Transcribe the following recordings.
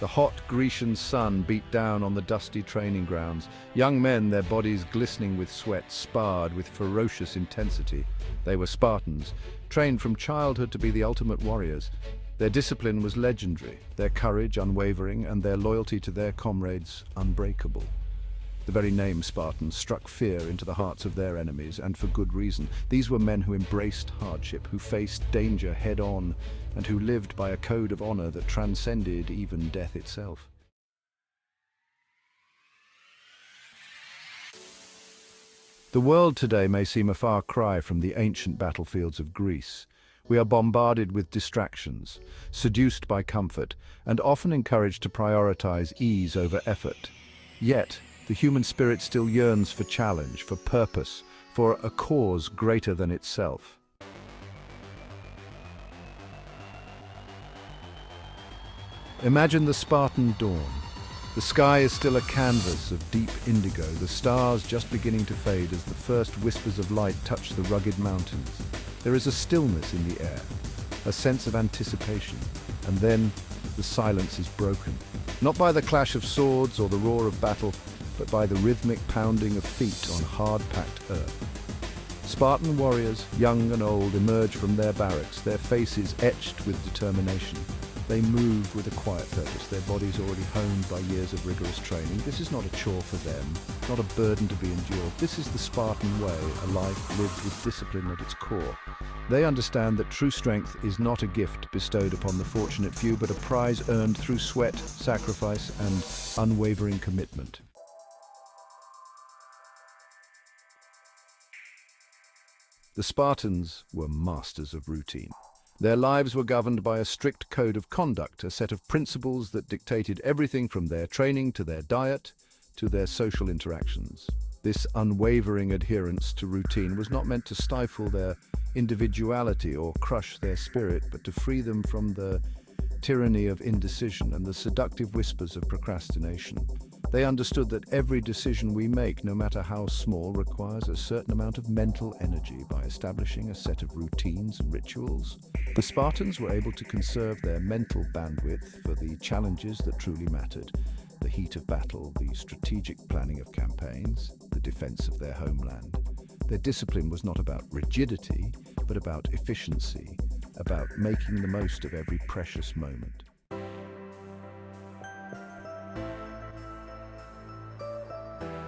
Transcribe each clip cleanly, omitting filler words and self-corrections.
The hot Grecian sun beat down on the dusty training grounds. Young men, their bodies glistening with sweat, sparred with ferocious intensity. They were Spartans, trained from childhood to be the ultimate warriors. Their discipline was legendary, their courage unwavering, and their loyalty to their comrades unbreakable. The very name Spartans struck fear into the hearts of their enemies, and for good reason. These were men who embraced hardship, who faced danger head-on, and who lived by a code of honor that transcended even death itself. The world today may seem a far cry from the ancient battlefields of Greece. We are bombarded with distractions, seduced by comfort, and often encouraged to prioritize ease over effort. Yet, the human spirit still yearns for challenge, for purpose, for a cause greater than itself. Imagine the Spartan dawn. The sky is still a canvas of deep indigo, the stars just beginning to fade as the first whispers of light touch the rugged mountains. There is a stillness in the air, a sense of anticipation, and then the silence is broken. Not by the clash of swords or the roar of battle, but by the rhythmic pounding of feet on hard-packed earth. Spartan warriors, young and old, emerge from their barracks, their faces etched with determination. They move with a quiet purpose, their bodies already honed by years of rigorous training. This is not a chore for them, not a burden to be endured. This is the Spartan way, a life lived with discipline at its core. They understand that true strength is not a gift bestowed upon the fortunate few, but a prize earned through sweat, sacrifice, and unwavering commitment. The Spartans were masters of routine. Their lives were governed by a strict code of conduct, a set of principles that dictated everything from their training to their diet to their social interactions. This unwavering adherence to routine was not meant to stifle their individuality or crush their spirit, but to free them from the tyranny of indecision and the seductive whispers of procrastination. They understood that every decision we make, no matter how small, requires a certain amount of mental energy. By establishing a set of routines and rituals, the Spartans were able to conserve their mental bandwidth for the challenges that truly mattered: the heat of battle, the strategic planning of campaigns, the defense of their homeland. Their discipline was not about rigidity, but about efficiency, about making the most of every precious moment.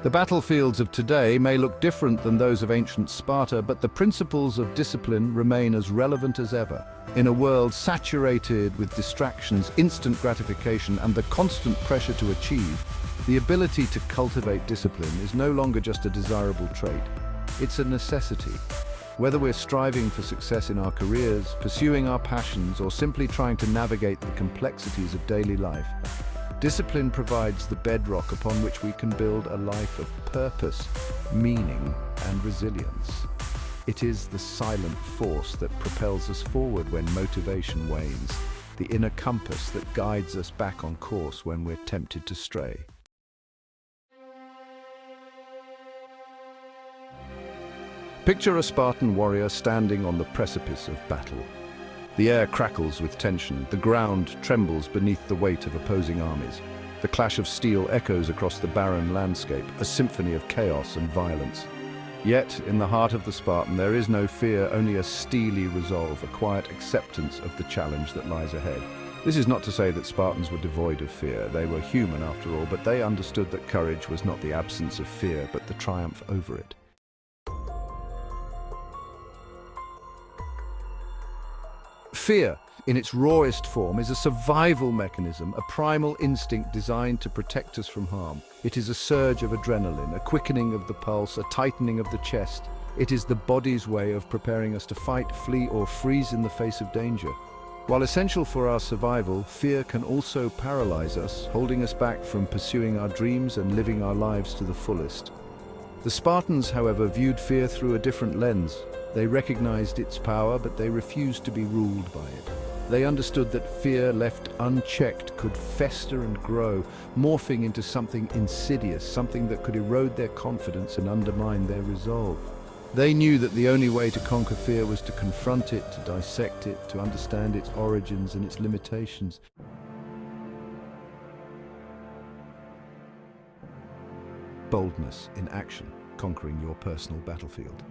The battlefields of today may look different than those of ancient Sparta, but the principles of discipline remain as relevant as ever. In a world saturated with distractions, instant gratification, and the constant pressure to achieve, the ability to cultivate discipline is no longer just a desirable trait. It's a necessity. Whether we're striving for success in our careers, pursuing our passions, or simply trying to navigate the complexities of daily life, discipline provides the bedrock upon which we can build a life of purpose, meaning, and resilience. It is the silent force that propels us forward when motivation wanes, the inner compass that guides us back on course when we're tempted to stray. Picture a Spartan warrior standing on the precipice of battle. The air crackles with tension, the ground trembles beneath the weight of opposing armies. The clash of steel echoes across the barren landscape, a symphony of chaos and violence. Yet, in the heart of the Spartan, there is no fear, only a steely resolve, a quiet acceptance of the challenge that lies ahead. This is not to say that Spartans were devoid of fear. They were human after all, but they understood that courage was not the absence of fear, but the triumph over it. Fear, in its rawest form, is a survival mechanism, a primal instinct designed to protect us from harm. It is a surge of adrenaline, a quickening of the pulse, a tightening of the chest. It is the body's way of preparing us to fight, flee, or freeze in the face of danger. While essential for our survival, fear can also paralyze us, holding us back from pursuing our dreams and living our lives to the fullest. The Spartans, however, viewed fear through a different lens. They recognized its power, but they refused to be ruled by it. They understood that fear left unchecked could fester and grow, morphing into something insidious, something that could erode their confidence and undermine their resolve. They knew that the only way to conquer fear was to confront it, to dissect it, to understand its origins and its limitations. boldness in action, conquering your personal battlefield.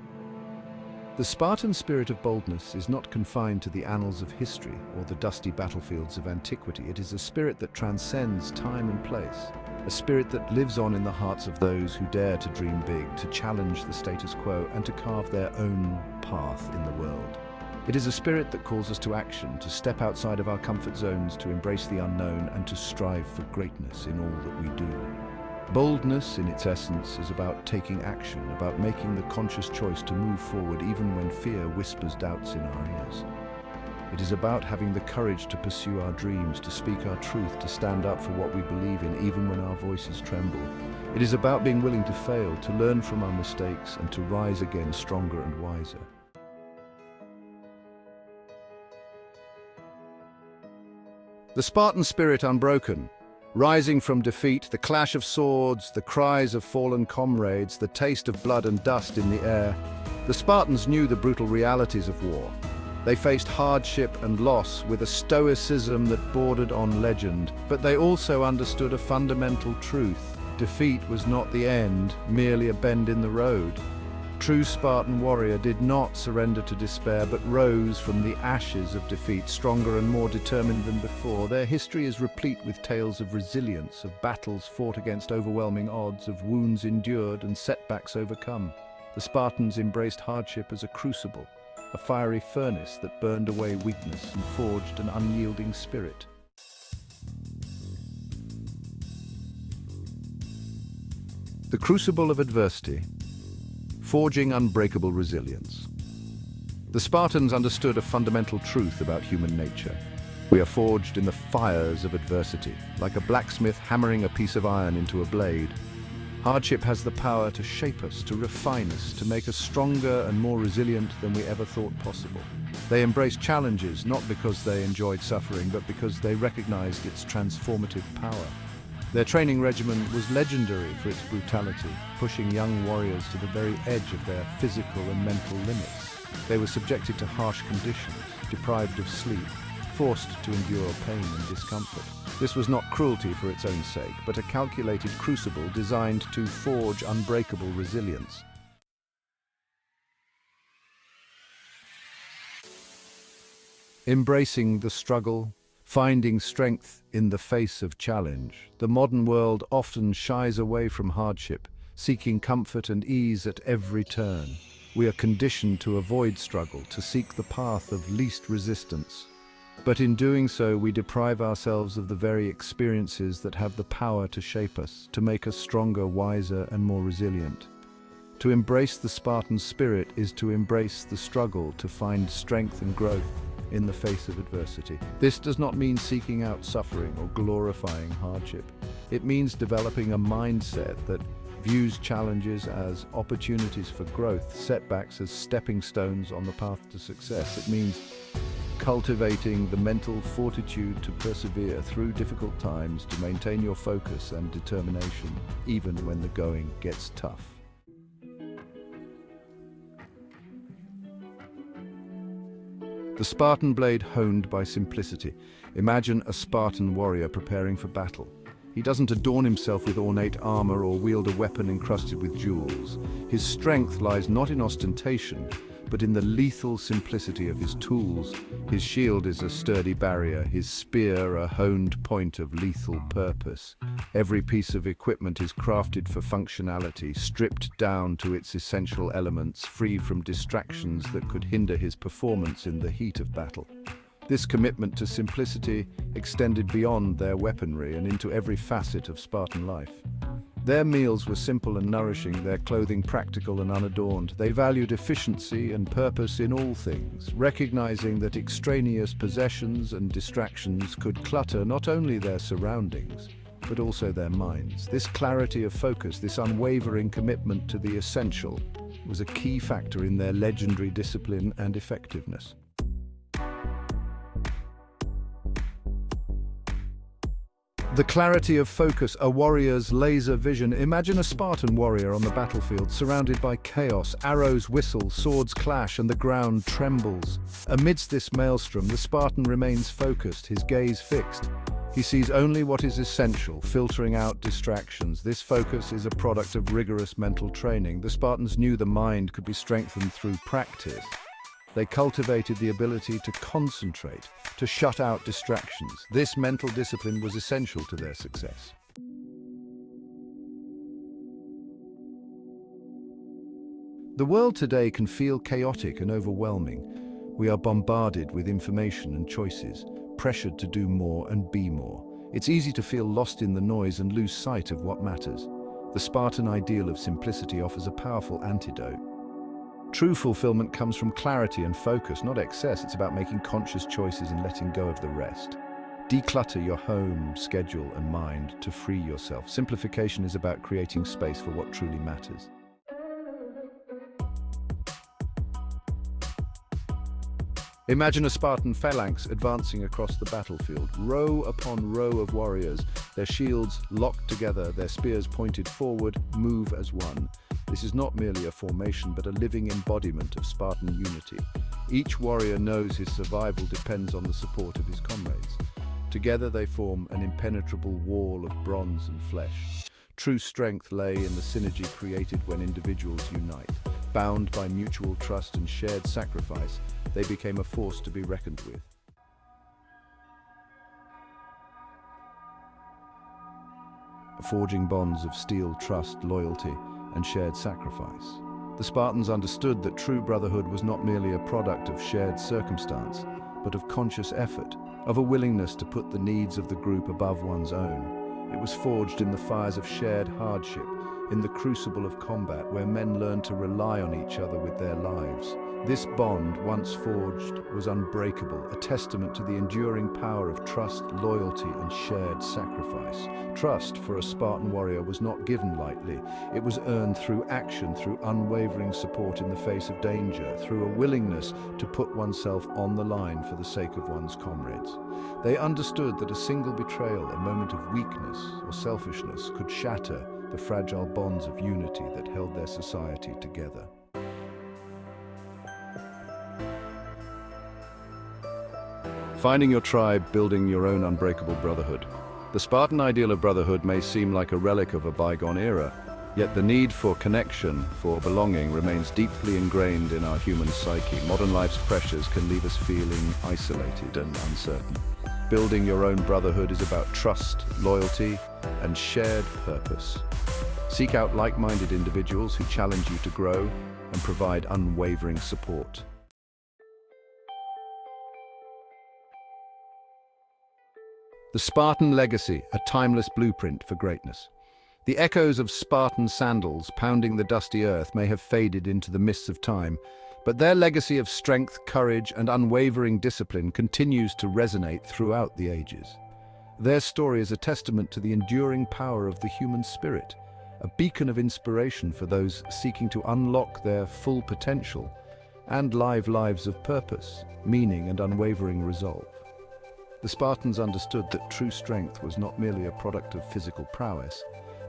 The Spartan spirit of boldness is not confined to the annals of history or the dusty battlefields of antiquity. It is a spirit that transcends time and place, a spirit that lives on in the hearts of those who dare to dream big, to challenge the status quo, and to carve their own path in the world. It is a spirit that calls us to action, to step outside of our comfort zones, to embrace the unknown, and to strive for greatness in all that we do. Boldness, in its essence, is about taking action, about making the conscious choice to move forward even when fear whispers doubts in our ears. It is about having the courage to pursue our dreams, to speak our truth, to stand up for what we believe in even when our voices tremble. It is about being willing to fail, to learn from our mistakes, and to rise again stronger and wiser. The Spartan spirit unbroken. Rising from defeat, the clash of swords, the cries of fallen comrades, the taste of blood and dust in the air. The Spartans knew the brutal realities of war. They faced hardship and loss with a stoicism that bordered on legend, but they also understood a fundamental truth. Defeat was not the end, merely a bend in the road. True Spartan warrior did not surrender to despair, but rose from the ashes of defeat, stronger and more determined than before. Their history is replete with tales of resilience, of battles fought against overwhelming odds, of wounds endured and setbacks overcome. The Spartans embraced hardship as a crucible, a fiery furnace that burned away weakness and forged an unyielding spirit. The crucible of adversity, forging unbreakable resilience. The Spartans understood a fundamental truth about human nature. We are forged in the fires of adversity, like a blacksmith hammering a piece of iron into a blade. Hardship has the power to shape us, to refine us, to make us stronger and more resilient than we ever thought possible. They embraced challenges not because they enjoyed suffering, but because they recognized its transformative power. Their training regimen was legendary for its brutality, pushing young warriors to the very edge of their physical and mental limits. They were subjected to harsh conditions, deprived of sleep, forced to endure pain and discomfort. This was not cruelty for its own sake, but a calculated crucible designed to forge unbreakable resilience. Embracing the struggle, finding strength in the face of challenge. The modern world often shies away from hardship, seeking comfort and ease at every turn. We are conditioned to avoid struggle, to seek the path of least resistance. But in doing so, we deprive ourselves of the very experiences that have the power to shape us, to make us stronger, wiser, and more resilient. To embrace the Spartan spirit is to embrace the struggle, to find strength and growth in the face of adversity. This does not mean seeking out suffering or glorifying hardship. It means developing a mindset that views challenges as opportunities for growth, setbacks as stepping stones on the path to success. It means cultivating the mental fortitude to persevere through difficult times, to maintain your focus and determination, even when the going gets tough. The Spartan blade honed by simplicity. Imagine a Spartan warrior preparing for battle. He doesn't adorn himself with ornate armor or wield a weapon encrusted with jewels. His strength lies not in ostentation, but in the lethal simplicity of his tools. His shield is a sturdy barrier, his spear a honed point of lethal purpose. Every piece of equipment is crafted for functionality, stripped down to its essential elements, free from distractions that could hinder his performance in the heat of battle. This commitment to simplicity extended beyond their weaponry and into every facet of Spartan life. Their meals were simple and nourishing, their clothing practical and unadorned. They valued efficiency and purpose in all things, recognizing that extraneous possessions and distractions could clutter not only their surroundings, but also their minds. This clarity of focus, this unwavering commitment to the essential, was a key factor in their legendary discipline and effectiveness. The clarity of focus, a warrior's laser vision. Imagine a Spartan warrior on the battlefield, surrounded by chaos. Arrows whistle, swords clash, and the ground trembles. Amidst this maelstrom, the Spartan remains focused, his gaze fixed. He sees only what is essential, filtering out distractions. This focus is a product of rigorous mental training. The Spartans knew the mind could be strengthened through practice. They cultivated the ability to concentrate, to shut out distractions. This mental discipline was essential to their success. The world today can feel chaotic and overwhelming. We are bombarded with information and choices, pressured to do more and be more. It's easy to feel lost in the noise and lose sight of what matters. The Spartan ideal of simplicity offers a powerful antidote. True fulfillment comes from clarity and focus, not excess. It's about making conscious choices and letting go of the rest. Declutter your home, schedule, and mind to free yourself. Simplification is about creating space for what truly matters. Imagine a Spartan phalanx advancing across the battlefield, row upon row of warriors, their shields locked together, their spears pointed forward, move as one. This is not merely a formation, but a living embodiment of Spartan unity. Each warrior knows his survival depends on the support of his comrades. Together they form an impenetrable wall of bronze and flesh. True strength lay in the synergy created when individuals unite. Bound by mutual trust and shared sacrifice, they became a force to be reckoned with. Forging bonds of steel, trust, loyalty, and shared sacrifice. The Spartans understood that true brotherhood was not merely a product of shared circumstance, but of conscious effort, of a willingness to put the needs of the group above one's own. It was forged in the fires of shared hardship, in the crucible of combat where men learned to rely on each other with their lives. This bond, once forged, was unbreakable, a testament to the enduring power of trust, loyalty, and shared sacrifice. Trust for a Spartan warrior was not given lightly. It was earned through action, through unwavering support in the face of danger, through a willingness to put oneself on the line for the sake of one's comrades. They understood that a single betrayal, a moment of weakness or selfishness, could shatter the fragile bonds of unity that held their society together. Finding your tribe, building your own unbreakable brotherhood. The Spartan ideal of brotherhood may seem like a relic of a bygone era, yet the need for connection, for belonging, remains deeply ingrained in our human psyche. Modern life's pressures can leave us feeling isolated and uncertain. Building your own brotherhood is about trust, loyalty, and shared purpose. Seek out like-minded individuals who challenge you to grow and provide unwavering support. The Spartan legacy, a timeless blueprint for greatness. The echoes of Spartan sandals pounding the dusty earth may have faded into the mists of time, but their legacy of strength, courage, and unwavering discipline continues to resonate throughout the ages. Their story is a testament to the enduring power of the human spirit, a beacon of inspiration for those seeking to unlock their full potential and live lives of purpose, meaning, and unwavering resolve. The Spartans understood that true strength was not merely a product of physical prowess,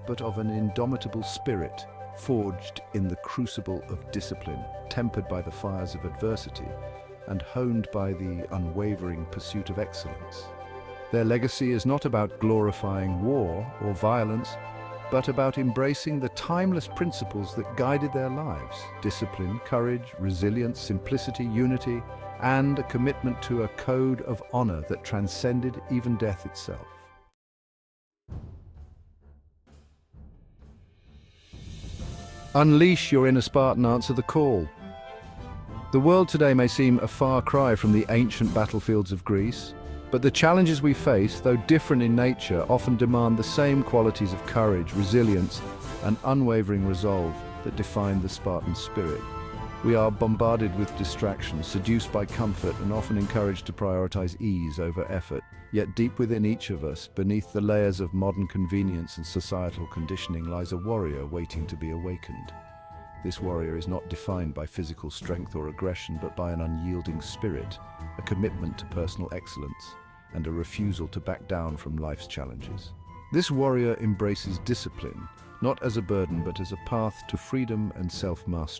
but of an indomitable spirit forged in the crucible of discipline, tempered by the fires of adversity, and honed by the unwavering pursuit of excellence. Their legacy is not about glorifying war or violence, but about embracing the timeless principles that guided their lives: discipline, courage, resilience, simplicity, unity, and a commitment to a code of honor that transcended even death itself. Unleash your inner Spartan, answer the call. The world today may seem a far cry from the ancient battlefields of Greece, but the challenges we face, though different in nature, often demand the same qualities of courage, resilience, and unwavering resolve that define the Spartan spirit. We are bombarded with distractions, seduced by comfort, and often encouraged to prioritize ease over effort. Yet deep within each of us, beneath the layers of modern convenience and societal conditioning, lies a warrior waiting to be awakened. This warrior is not defined by physical strength or aggression, but by an unyielding spirit, a commitment to personal excellence, and a refusal to back down from life's challenges. This warrior embraces discipline, not as a burden, but as a path to freedom and self-mastery.